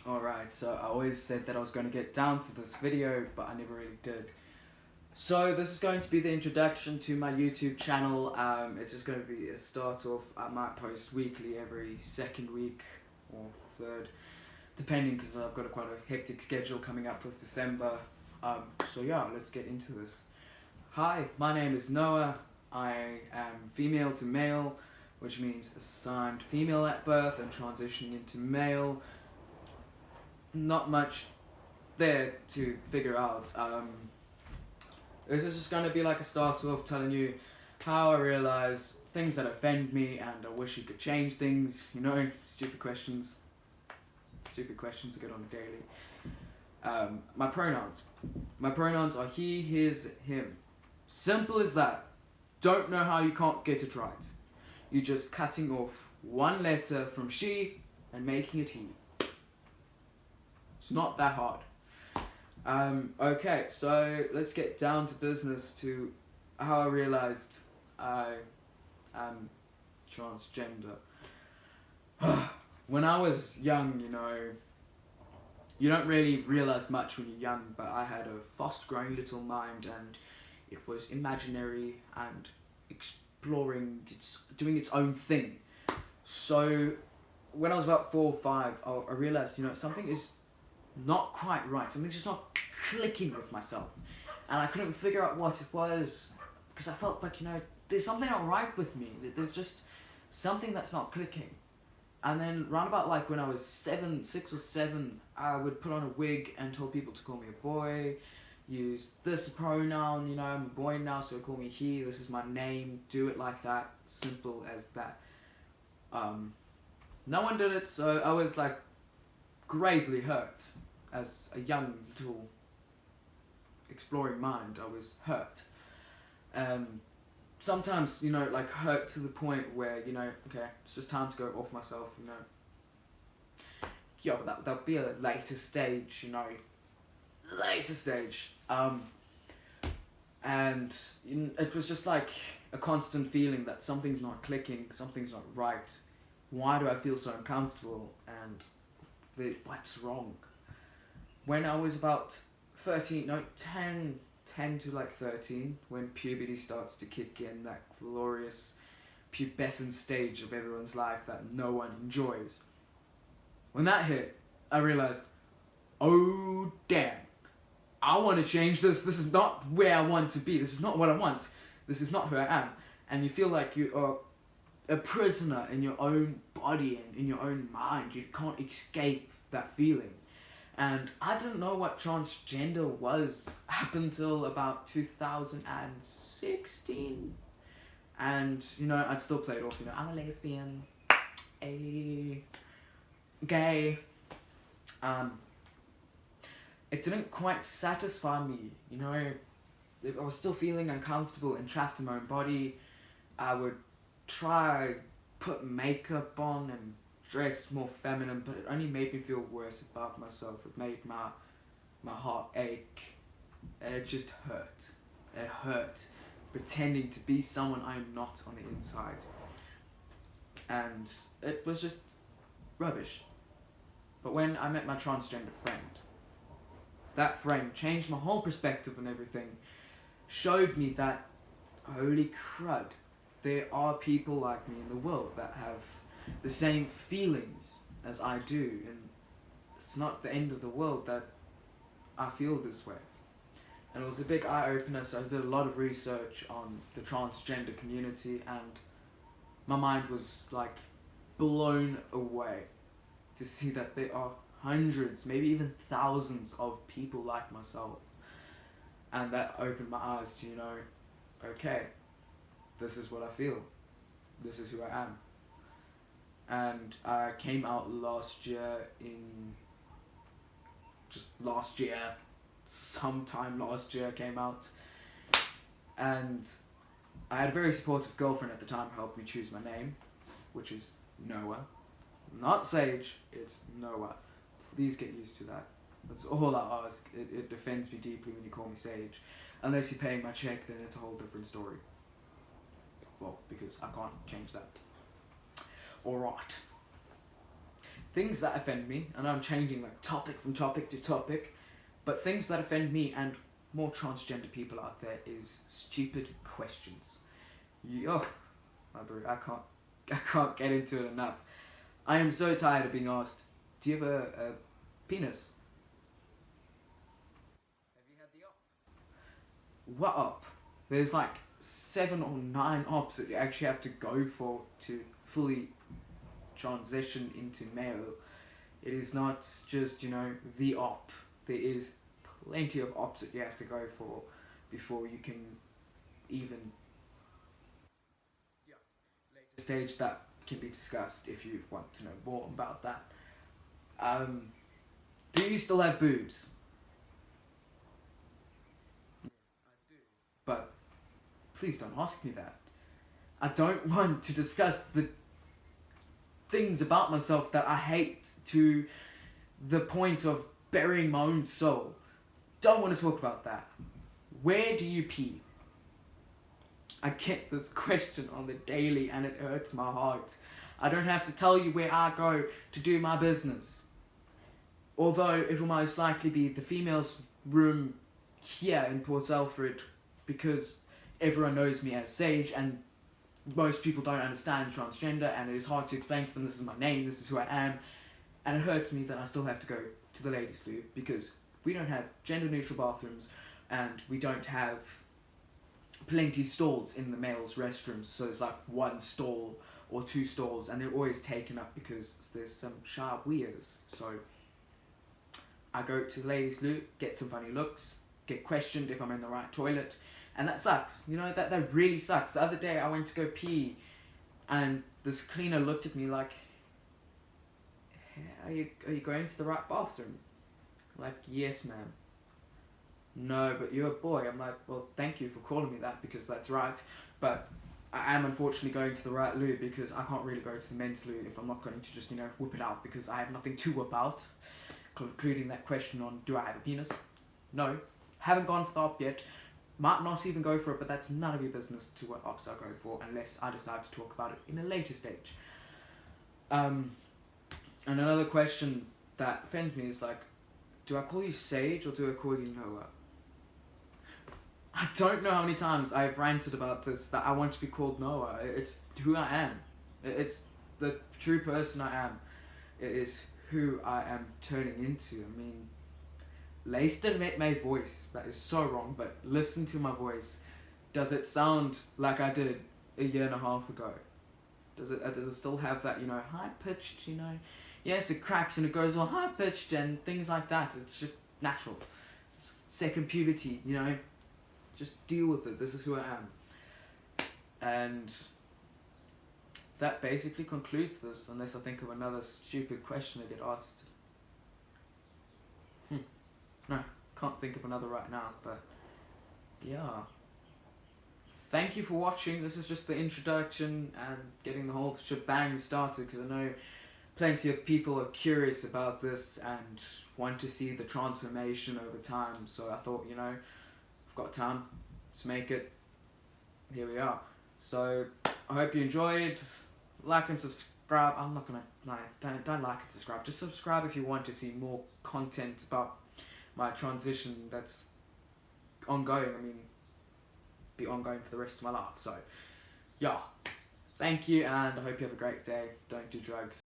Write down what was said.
Alright, so I always said that I was going to get down to this video, but I never really did. So this is going to be the introduction to my YouTube channel. It's just going to be a start off. I might post weekly every second week or third, depending, because I've got quite a hectic schedule coming up with December. So yeah, let's get into this. Hi, my name is Noah. I am female to male, which means assigned female at birth and transitioning into male. Not much there to figure out. This is just going to be like a start off telling you how I realized things that offend me and I wish you could change things, you know, stupid questions. Stupid questions I get on a daily. My pronouns. My pronouns are he, his, him. Simple as that. Don't know how you can't get it right. You're just cutting off one letter from she and making it he. It's not that hard. Okay, so let's get down to business to how I realized I am transgender. When I was young, you don't really realize much when you're young, but I had a fast-growing little mind and it was imaginary and exploring, doing its own thing. So when I was about 4 or 5, I realized, something is not quite right. Something's just not clicking with myself. And I couldn't figure out what it was because I felt like, there's something not right with me. There's just something that's not clicking. And then round about like when I was 6 or 7, I would put on a wig and told people to call me a boy, use this pronoun, I'm a boy now, so call me he, this is my name, do it like that, simple as that. No one did it, so I was like gravely hurt. As a young little exploring mind, I was hurt. Sometimes, like hurt to the point where, okay, it's just time to go off myself, Yeah, but that'll be a later stage, later stage. And it was just like a constant feeling that something's not clicking, something's not right. Why do I feel so uncomfortable? And what's wrong? When I was about 10 to like 13, when puberty starts to kick in, that glorious pubescent stage of everyone's life that no one enjoys. When that hit, I realized, oh damn, I want to change this. This is not where I want to be. This is not what I want. This is not who I am. And you feel like you are a prisoner in your own body and in your own mind. You can't escape that feeling. And I didn't know what transgender was up until about 2016. And, I'd still play it off, I'm a lesbian, a gay. It didn't quite satisfy me, I was still feeling uncomfortable and trapped in my own body. I would try put makeup on and dress more feminine, but it only made me feel worse about myself. It made my heart ache. It just hurt. It hurt pretending to be someone I'm not on the inside. And it was just rubbish. But when I met my transgender friend, that friend changed my whole perspective on everything, showed me that, holy crud, there are people like me in the world that have the same feelings as I do, and it's not the end of the world that I feel this way. And it was a big eye-opener, so I did a lot of research on the transgender community, and my mind was like blown away to see that there are hundreds, maybe even thousands of people like myself. And that opened my eyes to, okay, this is what I feel. This is who I am. And I came out sometime last year I came out. And I had a very supportive girlfriend at the time who helped me choose my name, which is Noah. Not Sage, it's Noah. Please get used to that. That's all I ask. It offends me deeply when you call me Sage. Unless you're paying my check, then it's a whole different story. Well, because I can't change that. Alright. things that offend me, and I'm changing like topic from topic to topic, but things that offend me and more transgender people out there is stupid questions. Oh, my bro, I can't get into it enough. I am so tired of being asked, do you have a penis? Have you had the op? What op? There's like 7 or 9 ops that you actually have to go for to fully transition into male. It is not just, the op. There is plenty of ops that you have to go for before you can even, later stage that can be discussed if you want to know more about that. Do you still have boobs? But please don't ask me that. I don't want to discuss the things about myself that I hate to the point of burying my own soul. Don't want to talk about that. Where do you pee? I get this question on the daily and it hurts my heart. I don't have to tell you where I go to do my business. Although it will most likely be the females' room here in Port Alfred, because everyone knows me as Sage and most people don't understand transgender, and it is hard to explain to them this is my name, this is who I am, and it hurts me that I still have to go to the ladies' loo because we don't have gender neutral bathrooms and we don't have plenty stalls in the males' restrooms, so it's like 1 stall or 2 stalls and they're always taken up because there's some sharp weirds. So I go to the ladies' loo, get some funny looks, get questioned if I'm in the right toilet, and that sucks. That really sucks. The other day I went to go pee and this cleaner looked at me like, hey, are you going to the right bathroom? I'm like, yes ma'am. No, but you're a boy. I'm like, well, thank you for calling me that because that's right, but I am unfortunately going to the right loo because I can't really go to the men's loo if I'm not going to just, whip it out because I have nothing to whip out, including that question on, do I have a penis? No, haven't gone for the op yet. Might not even go for it, but that's none of your business to what ops I go for unless I decide to talk about it in a later stage. And another question that offends me is like, do I call you Sage or do I call you Noah? I don't know how many times I've ranted about this, that I want to be called Noah. It's who I am. It's the true person I am. It is who I am turning into. I mean, listen to my voice. That is so wrong, but listen to my voice. Does it sound like I did a year and a half ago? Does it still have that, high-pitched, Yes, it cracks and it goes all high-pitched and things like that. It's just natural. Second puberty, Just deal with it. This is who I am. And that basically concludes this, unless I think of another stupid question I get asked. No, can't think of another right now, but yeah. Thank you for watching. This is just the introduction and getting the whole shebang started, because I know plenty of people are curious about this and want to see the transformation over time. So I thought, I've got time, let's make it. Here we are. So I hope you enjoyed. Like and subscribe. I'm not gonna don't like and subscribe. Just subscribe if you want to see more content about my transition that's ongoing. I mean, be ongoing for the rest of my life. So yeah, thank you, and I hope you have a great day. Don't do drugs.